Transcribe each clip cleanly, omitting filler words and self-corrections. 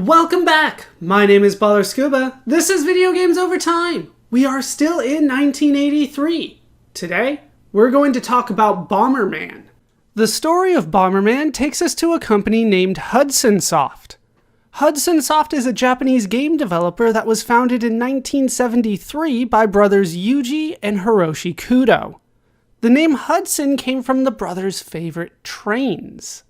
Welcome back! My name is ballerscuba. This is Video Games Over Time. We are still in 1983. Today, we're going to talk about Bomberman. The story of Bomberman takes us to a company named Hudson Soft. Hudson Soft is a Japanese game developer that was founded in 1973 by brothers Yuji and Hiroshi Kudo. The name Hudson came from the brothers' favorite trains.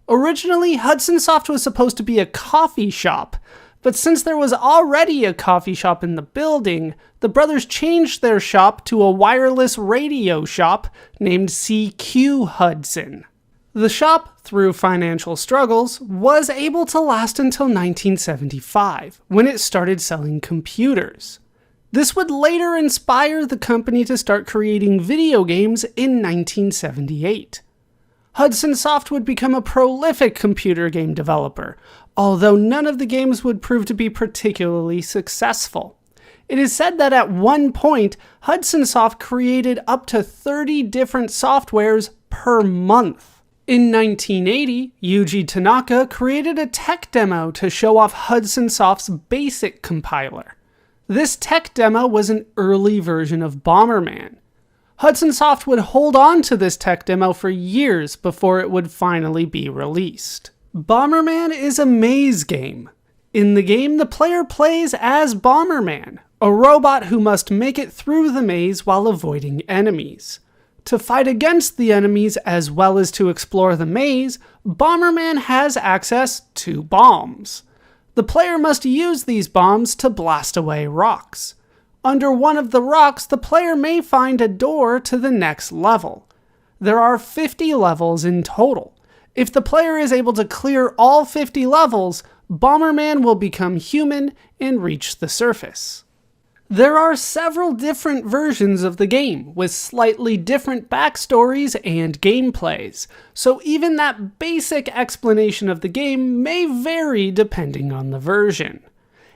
Originally, Hudson Soft was supposed to be a coffee shop, but since there was already a coffee shop in the building, the brothers changed their shop to a wireless radio shop named CQ Hudson. The shop, through financial struggles, was able to last until 1975, when it started selling computers. This would later inspire the company to start creating video games in 1978. Hudson Soft would become a prolific computer game developer, although none of the games would prove to be particularly successful. It is said that at one point, Hudson Soft created up to 30 different softwares per month. In 1980, Yuji Tanaka created a tech demo to show off Hudson Soft's BASIC compiler. This tech demo was an early version of Bomberman. Hudson Soft would hold on to this tech demo for years before it would finally be released. Bomberman is a maze game. In the game, the player plays as Bomberman, a robot who must make it through the maze while avoiding enemies. To fight against the enemies as well as to explore the maze, Bomberman has access to bombs. The player must use these bombs to blast away rocks. Under one of the rocks, the player may find a door to the next level. There are 50 levels in total. If the player is able to clear all 50 levels, Bomberman will become human and reach the surface. There are several different versions of the game, with slightly different backstories and gameplays, so even that basic explanation of the game may vary depending on the version.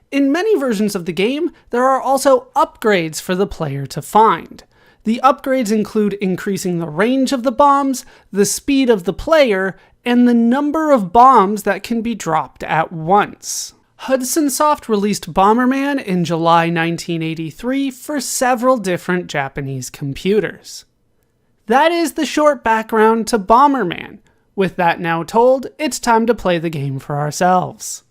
In many versions of the game, there are also upgrades for the player to find. The upgrades include increasing the range of the bombs, the speed of the player, and the number of bombs that can be dropped at once. Hudson Soft released Bomberman in July 1983 for several different Japanese computers. That is the short background to Bomberman. With that now told, it's time to play the game for ourselves.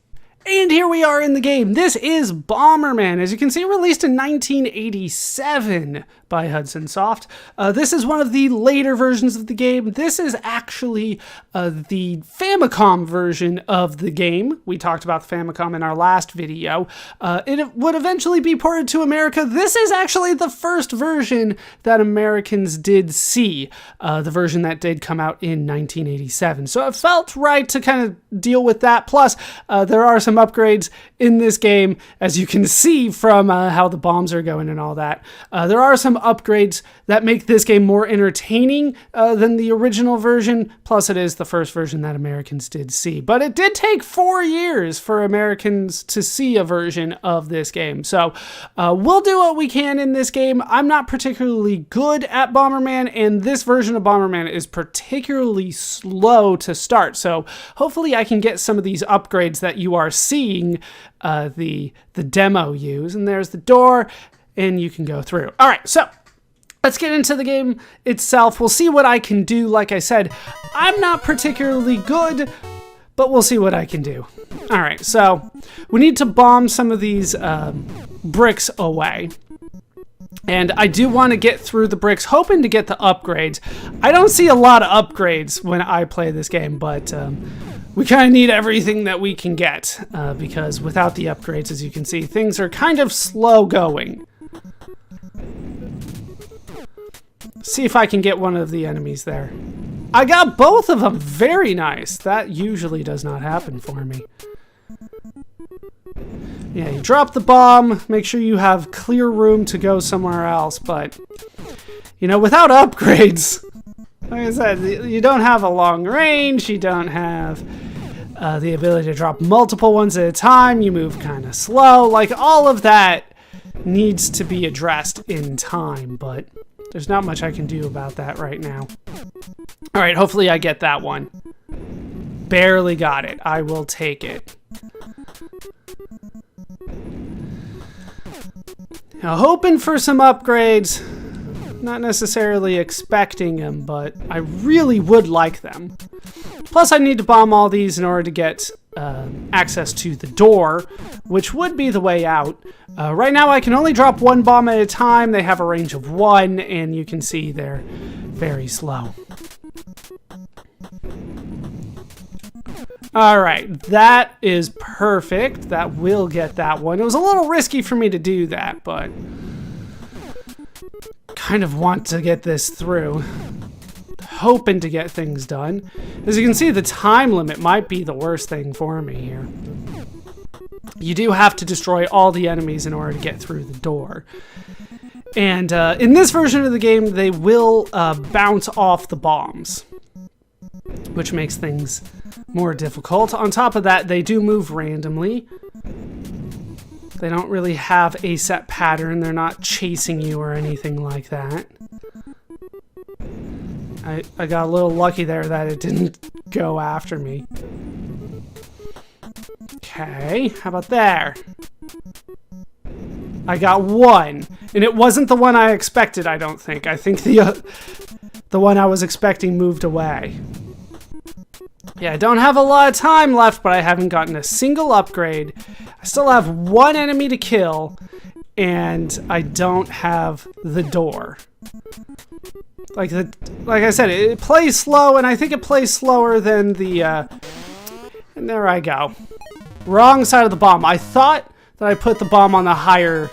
And here we are in the game. This is Bomberman, as you can see, released in 1987 by Hudson Soft. This is one of the later versions of the game. This is actually the Famicom version of the game. We talked about the Famicom in our last video. It would eventually be ported to America. This is actually the first version that Americans did see, the version that did come out in 1987. So it felt right to kind of deal with that. Plus, there are some upgrades in this game, as you can see from how the bombs are going and all that. There are some upgrades that make this game more entertaining than the original version, plus it is the first version that Americans did see. But it did take 4 years for Americans to see a version of this game, so we'll do what we can in this game. I'm not particularly good at Bomberman, and this version of Bomberman is particularly slow to start, so hopefully I can get some of these upgrades that you are seeing the demo use. And there's the door, and you can go through. All right, so let's get into the game itself. We'll see what I can do. Like I said, I'm not particularly good, but we'll see what I can do. All right, so we need to bomb some of these bricks away. And I do want to get through the bricks, hoping to get the upgrades. I don't see a lot of upgrades when I play this game, but we kind of need everything that we can get, because without the upgrades, as you can see, things are kind of slow going. See if I can get one of the enemies there. I got both of them. Very nice. That usually does not happen for me. Yeah, you drop the bomb, make sure you have clear room to go somewhere else, but, you know, without upgrades, like I said, you don't have a long range, you don't have the ability to drop multiple ones at a time, you move kind of slow, like all of that needs to be addressed in time, but there's not much I can do about that right now. All right, hopefully I get that one. Barely got it. I will take it. Now, hoping for some upgrades. Not necessarily expecting them, but I really would like them. Plus, I need to bomb all these in order to get access to the door, which would be the way out. Right now, I can only drop one bomb at a time. They have a range of 1, and you can see they're very slow. All right, that is perfect. That will get that one. It was a little risky for me to do that, but kind of want to get this through. Hoping to get things done. As you can see, the time limit might be the worst thing for me here. You do have to destroy all the enemies in order to get through the door. And in this version of the game, they will bounce off the bombs, which makes things more difficult. On top of that, they do move randomly. They don't really have a set pattern. They're not chasing you or anything like that. I got a little lucky there that it didn't go after me. Okay, how about there? I got 1, and it wasn't the one I expected, I don't think. I think the one I was expecting moved away. Yeah, I don't have a lot of time left, but I haven't gotten a single upgrade. I still have 1 enemy to kill, and I don't have the door. Like I said, it plays slow, and I think it plays slower than the, and there I go. Wrong side of the bomb. I thought that I put the bomb on the higher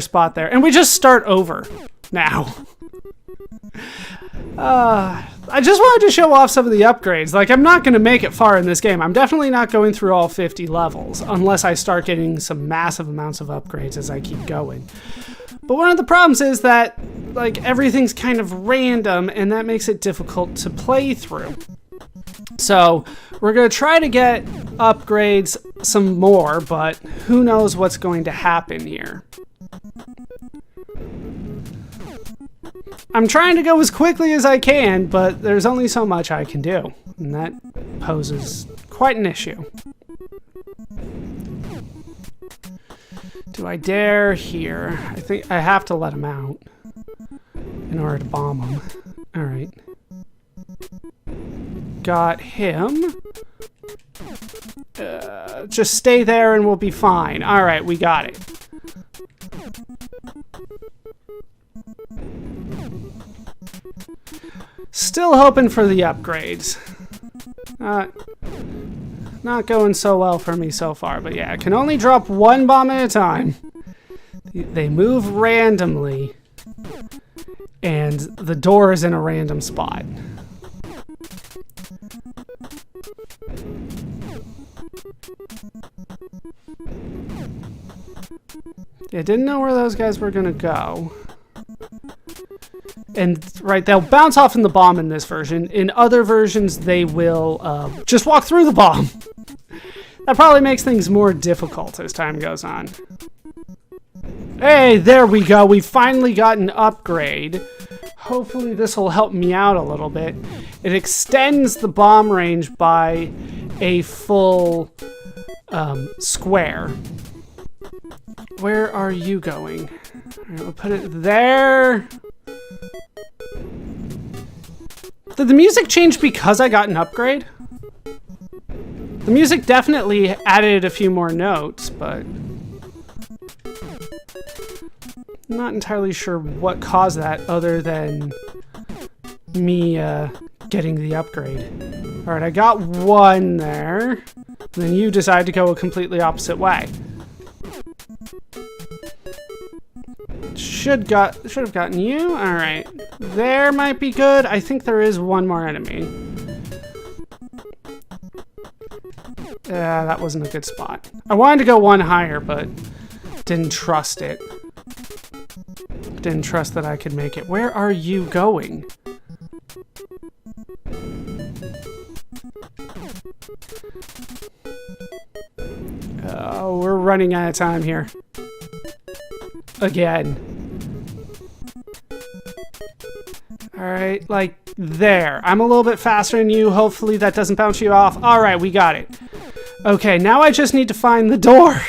spot there. And we just start over now. I just wanted to show off some of the upgrades. Like, I'm not going to make it far in this game. I'm definitely not going through all 50 levels, unless I start getting some massive amounts of upgrades as I keep going. But one of the problems is that, like, everything's kind of random, and that makes it difficult to play through. So, we're going to try to get upgrades some more, but who knows what's going to happen here. I'm trying to go as quickly as I can, but there's only so much I can do, and that poses quite an issue. Do I dare here? I think I have to let him out in order to bomb him. All right. Got him. Just stay there and we'll be fine. All right, we got it. Still hoping for the upgrades. Not going so well for me so far, but yeah, I can only drop 1 bomb at a time. They move randomly, and the door is in a random spot. I didn't know where those guys were gonna go. And, right, they'll bounce off in the bomb in this version. In other versions, they will just walk through the bomb. That probably makes things more difficult as time goes on. Hey, there we go. We finally got an upgrade. Hopefully this will help me out a little bit. It extends the bomb range by a full square. Where are you going? All right, we'll put it there. Did the music change because I got an upgrade? The music definitely added a few more notes, but I'm not entirely sure what caused that other than me getting the upgrade. All right, I got 1 there. And then you decide to go a completely opposite way. Should have gotten you. All right, there might be good. I think there is 1 more enemy. That wasn't a good spot. I wanted to go 1 higher, but didn't trust it. Didn't trust that I could make it. Where are you going? Oh, we're running out of time here. Again. Alright, like there. I'm a little bit faster than you. Hopefully that doesn't bounce you off. Alright, we got it. Okay, now I just need to find the door.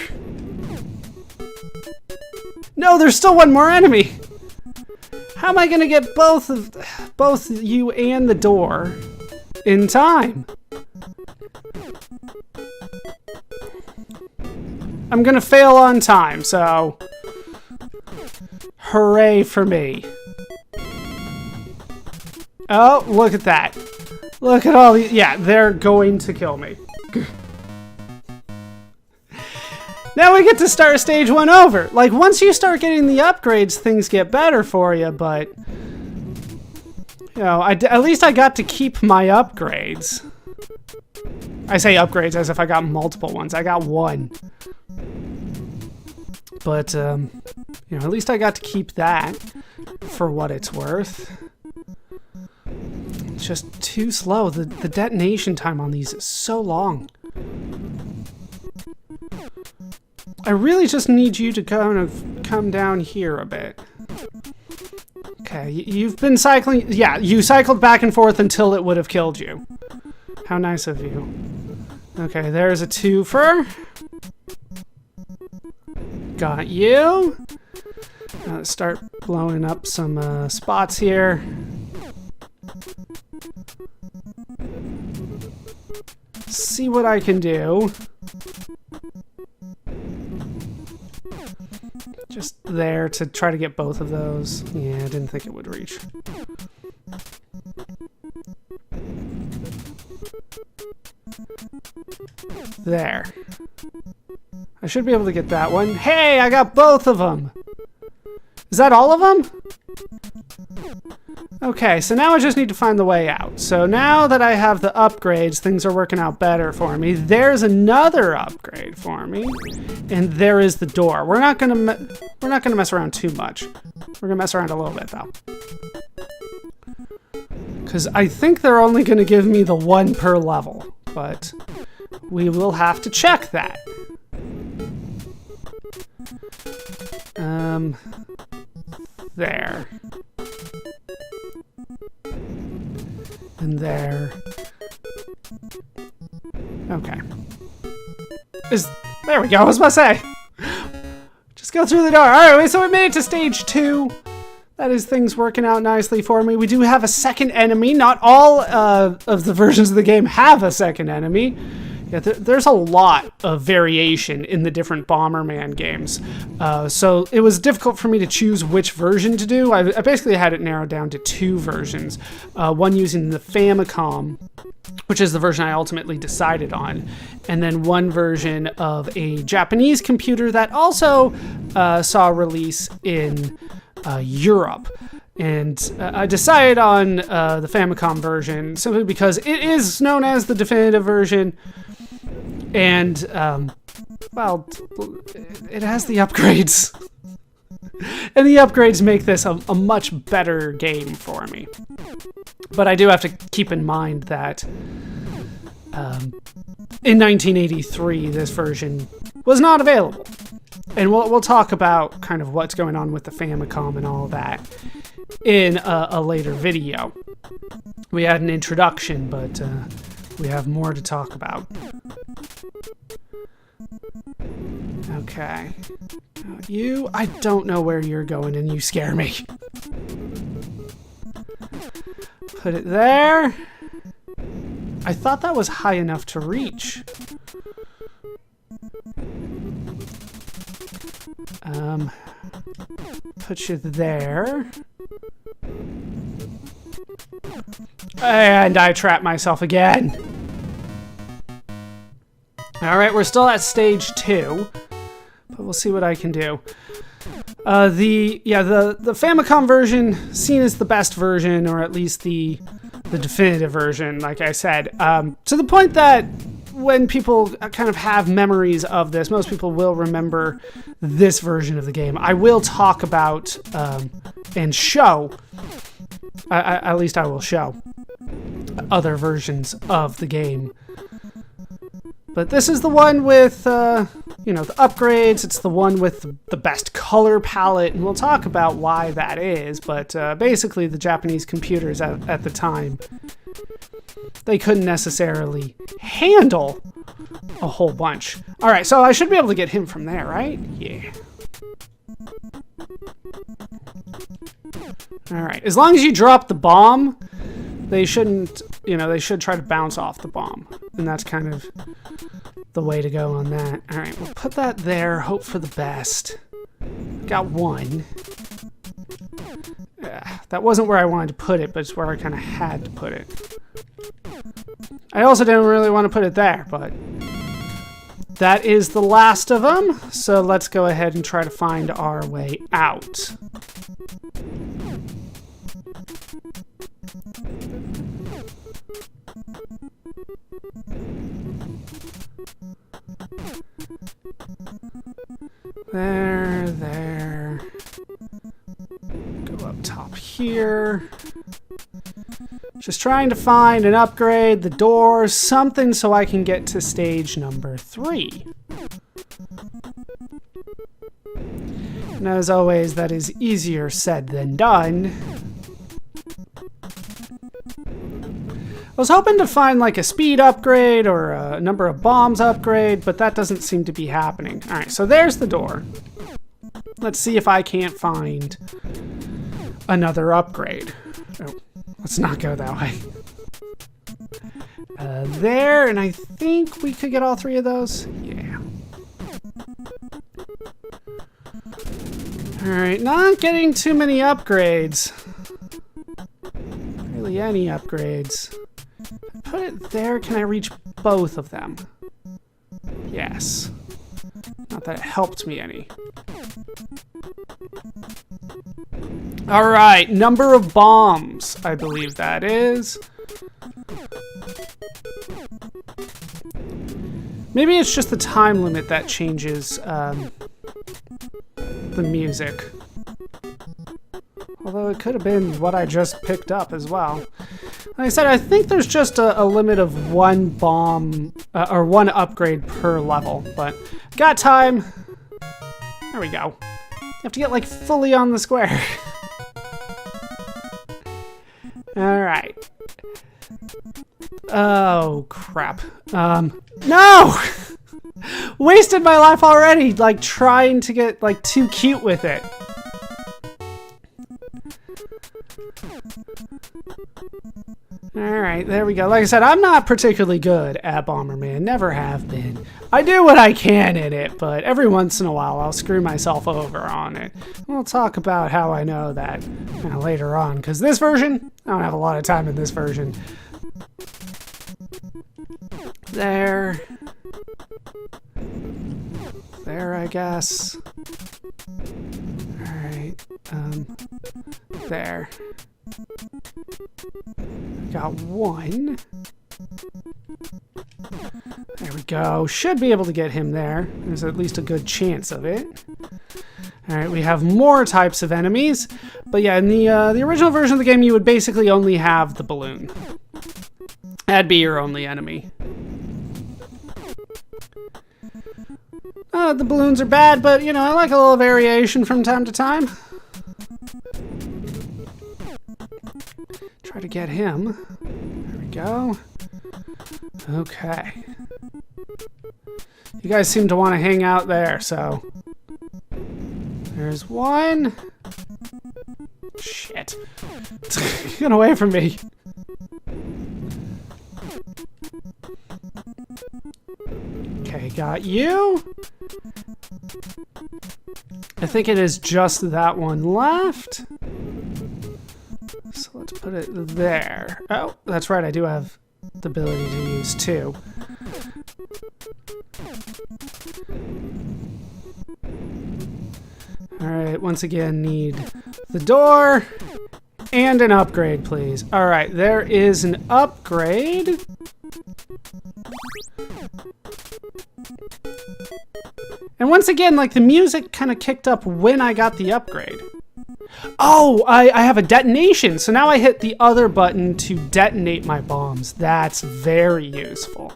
No, there's still one more enemy. How am I gonna get both you and the door in time? I'm gonna fail on time, so hooray for me. Oh, look at that. Look at all these. Yeah, they're going to kill me. Now we get to start stage 1 over. Like, once you start getting the upgrades, things get better for you, but you know, at least I got to keep my upgrades. I say upgrades as if I got multiple ones. I got one. But, you know, at least I got to keep that for what it's worth. It's just too slow. The detonation time on these is so long. I really just need you to kind of come down here a bit. Okay, you've been cycling. Yeah, you cycled back and forth until it would have killed you. How nice of you. Okay, there's a twofer. Got you. Let's start blowing up some spots here. See what I can do. Just there to try to get both of those. Yeah, I didn't think it would reach. There. I should be able to get that one. Hey, I got both of them! Is that all of them? Okay, so now I just need to find the way out. So now that I have the upgrades, things are working out better for me. There's another upgrade for me, and there is the door. We're not gonna mess around too much. We're gonna mess around a little bit though, because I think they're only gonna give me the one per level, but we will have to check that. There. And there. Okay. There we go, I was about to say. Just go through the door. Alright, so we made it to stage 2. That is things working out nicely for me. We do have a second enemy. Not all of the versions of the game have a second enemy. Yeah, there's a lot of variation in the different Bomberman games. So it was difficult for me to choose which version to do. I basically had it narrowed down to 2 versions. One using the Famicom, which is the version I ultimately decided on, and then one version of a Japanese computer that also saw release in Europe. And I decided on the Famicom version simply because it is known as the definitive version. And, well, it has the upgrades. And the upgrades make this a much better game for me. But I do have to keep in mind that in 1983, this version was not available. And we'll talk about kind of what's going on with the Famicom and all that in a later video. We had an introduction, but we have more to talk about. Okay. I don't know where you're going and you scare me. Put it there. I thought that was high enough to reach. Put you there. And I trapped myself again. Alright, we're still at stage 2, but we'll see what I can do. The Famicom version, seen as the best version, or at least the definitive version, like I said, to the point that when people kind of have memories of this, most people will remember this version of the game. I will talk about and show, at least I will show, other versions of the game. But this is the one with, the upgrades. It's the one with the best color palette, and we'll talk about why that is. But basically, the Japanese computers at the time, they couldn't necessarily handle a whole bunch. All right, so I should be able to get him from there, right? Yeah. All right. As long as you drop the bomb, they shouldn't, you know, they should try to bounce off the bomb. And that's kind of the way to go on that. All right, we'll put that there, hope for the best. Got one. That wasn't where I wanted to put it, but it's where I kind of had to put it. I also didn't really want to put it there, but that is the last of them. So let's go ahead and try to find our way out. There. Go up top here. Just trying to find an upgrade, the doors, something so I can get to stage number 3. And as always, that is easier said than done. I was hoping to find like a speed upgrade or a number of bombs upgrade, but that doesn't seem to be happening. All right, so there's the door. Let's see if I can't find another upgrade. Oh, let's not go that way. There, and I think we could get all 3 of those. Yeah. All right, not getting too many upgrades. Really any upgrades. Put it there. Can I reach both of them? Yes. Not that it helped me any. All right, number of bombs, I believe that is. Maybe it's just the time limit that changes the music. Although it could have been what I just picked up as well. Like I said, I think there's just a limit of 1 bomb or 1 upgrade per level, but got time. There we go. You have to get like fully on the square. All right. Oh, crap. No! Wasted my life already, like trying to get like too cute with it. Alright, there we go. Like I said, I'm not particularly good at Bomberman. Never have been. I do what I can in it, but every once in a while I'll screw myself over on it. We'll talk about how I know that later on, because this version, I don't have a lot of time in this version. There. There, I guess. Alright, there. Got 1. There we go. Should be able to get him there. There's at least a good chance of it. Alright, we have more types of enemies. But yeah, in the original version of the game, you would basically only have the balloon. That'd be your only enemy. The balloons are bad, but, you know, I like a little variation from time to time. Try to get him. There we go. Okay. You guys seem to want to hang out there, so... There's 1. Shit. Get away from me. Okay, got you. I think it is just that one left. So let's put it there. Oh, that's right, I do have the ability to use 2. Alright, once again, need the door and an upgrade, please. Alright, there is an upgrade. And once again, like, the music kind of kicked up when I got the upgrade. Oh, I have a detonation. So now I hit the other button to detonate my bombs. That's very useful.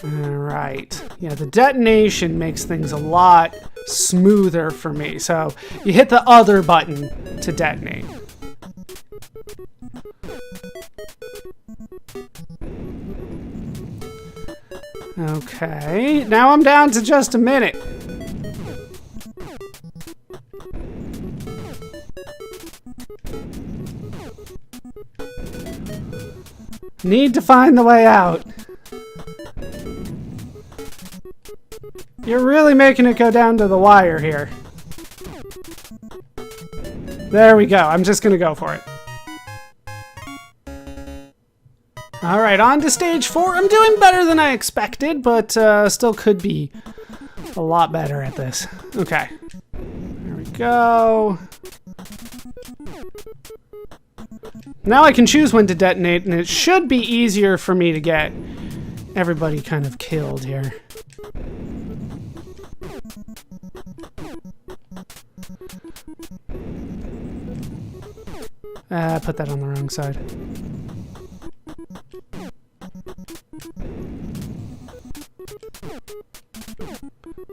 Alright. Yeah, the detonation makes things a lot smoother for me. So you hit the other button to detonate. Okay, now I'm down to just a minute. Need to find the way out. You're really making it go down to the wire here. There we go. I'm just gonna go for it. Alright, on to stage 4. I'm doing better than I expected, but still could be a lot better at this. Okay. There we go. Now I can choose when to detonate, and it should be easier for me to get everybody kind of killed here. I put that on the wrong side.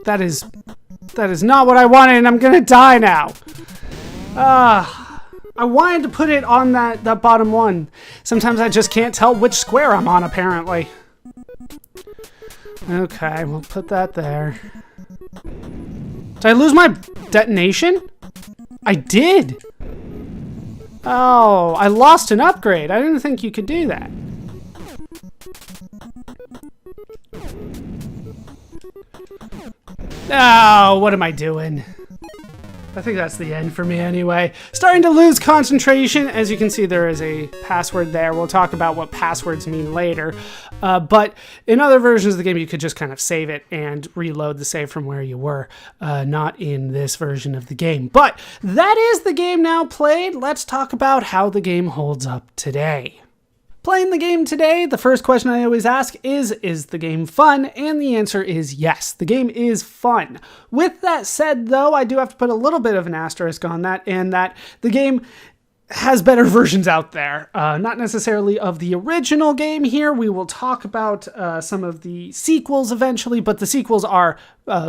That is not what I wanted, and I'm gonna die now. I wanted to put it on that bottom one. Sometimes I just can't tell which square I'm on, apparently. Okay, we'll put that there. Did I lose my detonation? I did! Oh, I lost an upgrade. I didn't think you could do that. Oh, what am I doing? I think that's the end for me anyway. Starting to lose concentration. As you can see, there is a password there. We'll talk about what passwords mean later. But in other versions of the game, you could just kind of save it and reload the save from where you were. Not in this version of the game. But that is the game now played. Let's talk about how the game holds up today. Playing the game today, the first question I always ask is the game fun? And the answer is yes, the game is fun. With that said, though, I do have to put a little bit of an asterisk on that, and that the game has better versions out there. Not necessarily of the original game here. We will talk about some of the sequels eventually, but the sequels are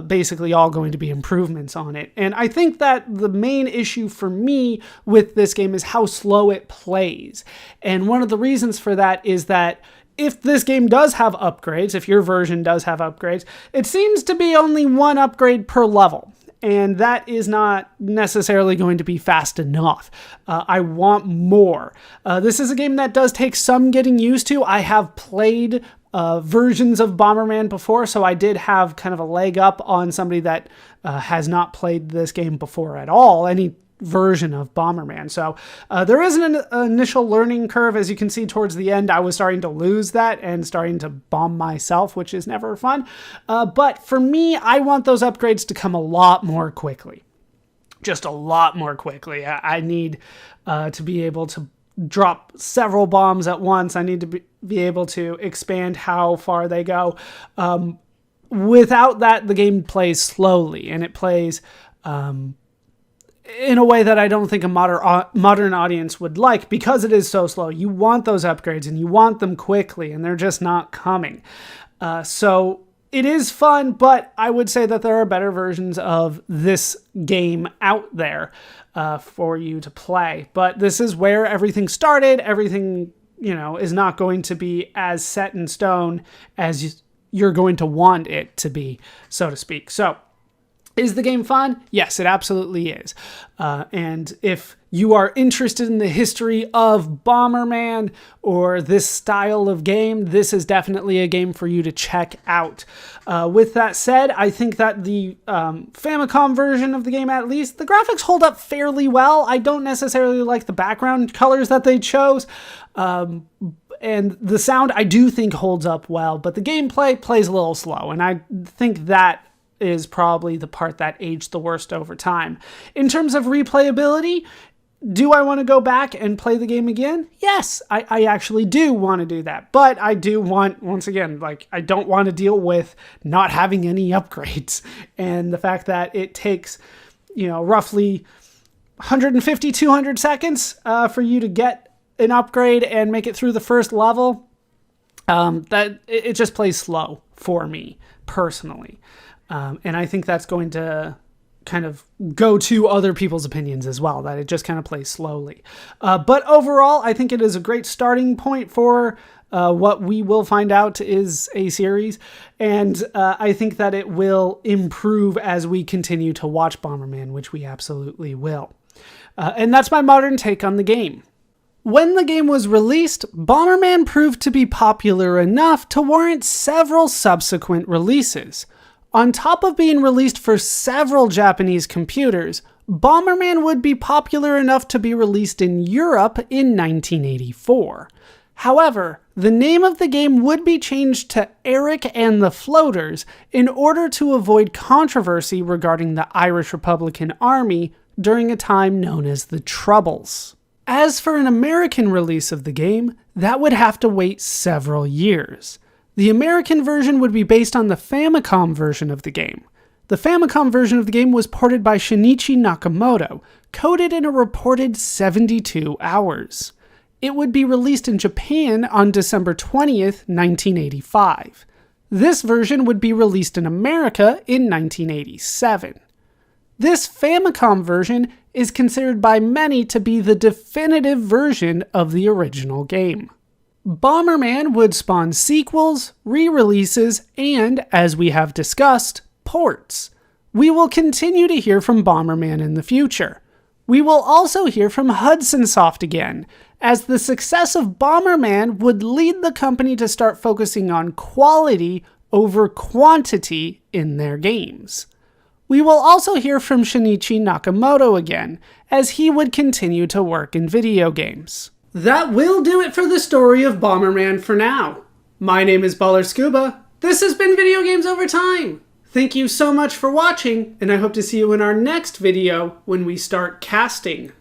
basically all going to be improvements on it. And I think that the main issue for me with this game is how slow it plays. And one of the reasons for that is that if this game does have upgrades, if your version does have upgrades, it seems to be only one upgrade per level. And that is not necessarily going to be fast enough. I want more. This is a game that does take some getting used to. I have played versions of Bomberman before, so I did have kind of a leg up on somebody that has not played this game before at all, any version of Bomberman. So there is an initial learning curve. As you can see towards the end, I was starting to lose that and starting to bomb myself, which is never fun. But for me, I want those upgrades to come a lot more quickly. Just a lot more quickly. I need to be able to drop several bombs at once. I need to be able to expand how far they go. Without that, the game plays slowly, and it plays in a way that I don't think a modern audience would like, because it is so slow. You want those upgrades, and you want them quickly, and they're just not coming. So it is fun, but I would say that there are better versions of this game out there for you to play. But this is where everything started. Everything, is not going to be as set in stone as you're going to want it to be, so to speak. So, is the game fun? Yes, it absolutely is. And if you are interested in the history of Bomberman or this style of game, this is definitely a game for you to check out. With that said, I think that the Famicom version of the game, at least, the graphics hold up fairly well. I don't necessarily like the background colors that they chose. And the sound, I do think, holds up well, but the gameplay plays a little slow, and I think that is probably the part that aged the worst over time. In terms of replayability, do I want to go back and play the game again? Yes, I actually do want to do that. But I do want, once again, I don't want to deal with not having any upgrades. And the fact that it takes, roughly 150, 200 seconds for you to get an upgrade and make it through the first level, that it just plays slow for me, personally. And I think that's going to kind of go to other people's opinions as well, that it just kind of plays slowly. But overall, I think it is a great starting point for what we will find out is a series. And I think that it will improve as we continue to watch Bomberman, which we absolutely will. And that's my modern take on the game. When the game was released, Bomberman proved to be popular enough to warrant several subsequent releases. On top of being released for several Japanese computers, Bomberman would be popular enough to be released in Europe in 1984. However, the name of the game would be changed to Eric and the Floaters in order to avoid controversy regarding the Irish Republican Army during a time known as the Troubles. As for an American release of the game, that would have to wait several years. The American version would be based on the Famicom version of the game. The Famicom version of the game was ported by Shinichi Nakamoto, coded in a reported 72 hours. It would be released in Japan on December 20th, 1985. This version would be released in America in 1987. This Famicom version is considered by many to be the definitive version of the original game. Bomberman would spawn sequels, re-releases, and, as we have discussed, ports. We will continue to hear from Bomberman in the future. We will also hear from Hudson Soft again, as the success of Bomberman would lead the company to start focusing on quality over quantity in their games. We will also hear from Shinichi Nakamoto again, as he would continue to work in video games. That will do it for the story of Bomberman for now. My name is ballerscuba. This has been Video Games Over Time. Thank you so much for watching, and I hope to see you in our next video when we start casting.